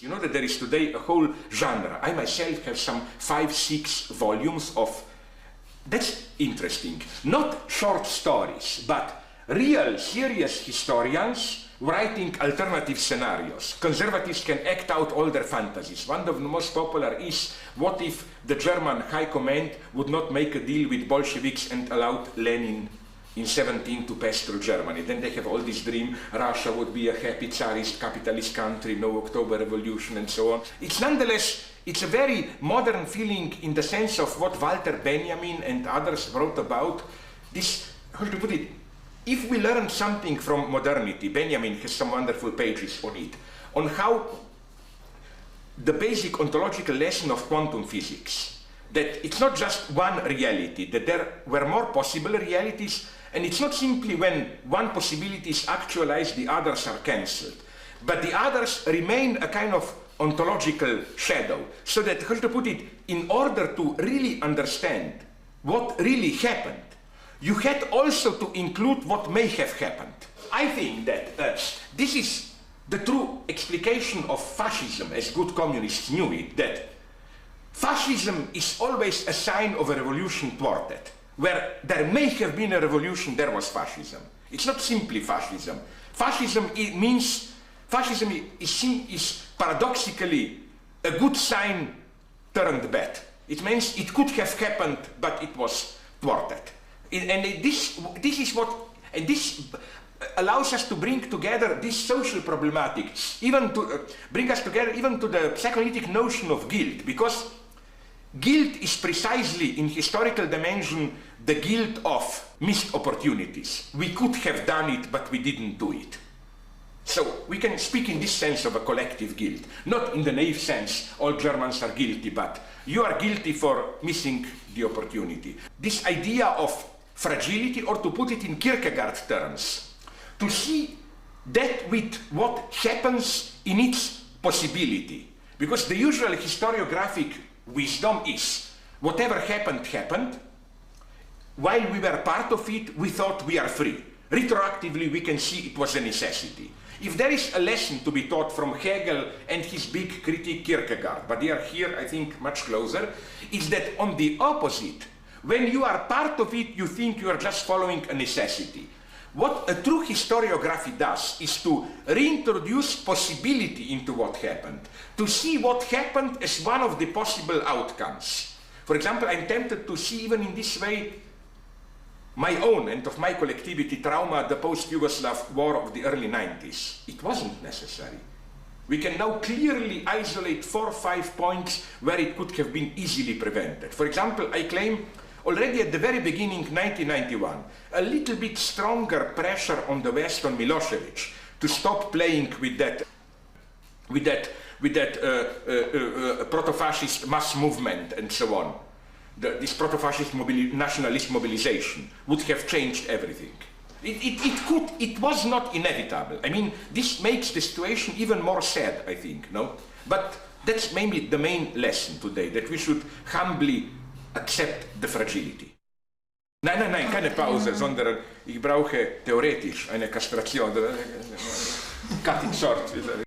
You know that there is today a whole genre. I myself have some 5-6 volumes of, that's interesting, not short stories, but real serious historians writing alternative scenarios. Conservatives can act out all their fantasies. One of the most popular is, what if the German High Command would not make a deal with Bolsheviks and allowed Lenin in 17 to pass through Germany? Then they have all this dream, Russia would be a happy Tsarist capitalist country, no October Revolution and so on. It's nonetheless, it's a very modern feeling in the sense of what Walter Benjamin and others wrote about. This, how to put it, if we learn something from modernity, Benjamin has some wonderful pages on it, on how the basic ontological lesson of quantum physics, that it's not just one reality, that there were more possible realities, and it's not simply when one possibility is actualized, the others are cancelled, but the others remain a kind of ontological shadow, so that, how to put it, in order to really understand what really happened, you had also to include what may have happened. I think that this is the true explication of fascism, as good communists knew it, that fascism is always a sign of a revolution thwarted. Where there may have been a revolution, there was fascism. It's not simply fascism. Fascism is paradoxically a good sign turned bad. It means it could have happened, but it was thwarted. And this allows us to bring together this social problematic, even to bring us together even to the psychoanalytic notion of guilt, because guilt is precisely, in historical dimension, the guilt of missed opportunities. We could have done it, but we didn't do it. So we can speak in this sense of a collective guilt, not in the naive sense, all Germans are guilty, but you are guilty for missing the opportunity. This idea of fragility, or to put it in Kierkegaard terms, to see that with what happens in its possibility. Because the usual historiographic wisdom is, whatever happened, happened. While we were part of it, we thought we are free. Retroactively, we can see it was a necessity. If there is a lesson to be taught from Hegel and his big critic Kierkegaard, but they are here, I think, much closer, is that on the opposite, when you are part of it, you think you are just following a necessity. What a true historiography does is to reintroduce possibility into what happened, to see what happened as one of the possible outcomes. For example, I'm tempted to see even in this way my own and of my collectivity trauma, the post-Yugoslav war of the early 90s. It wasn't necessary. We can now clearly isolate 4 or 5 points where it could have been easily prevented. For example, I claim already at the very beginning, 1991, a little bit stronger pressure on the West, on Milosevic, to stop playing with that proto-fascist mass movement and so on. This proto-fascist nationalist mobilization would have changed everything. It was not inevitable. I mean, this makes the situation even more sad, I think, no? But that's maybe the main lesson today, that we should humbly accept the fragility. Nein, keine Pause, sondern ich brauche theoretisch eine Kastration. Cut it short.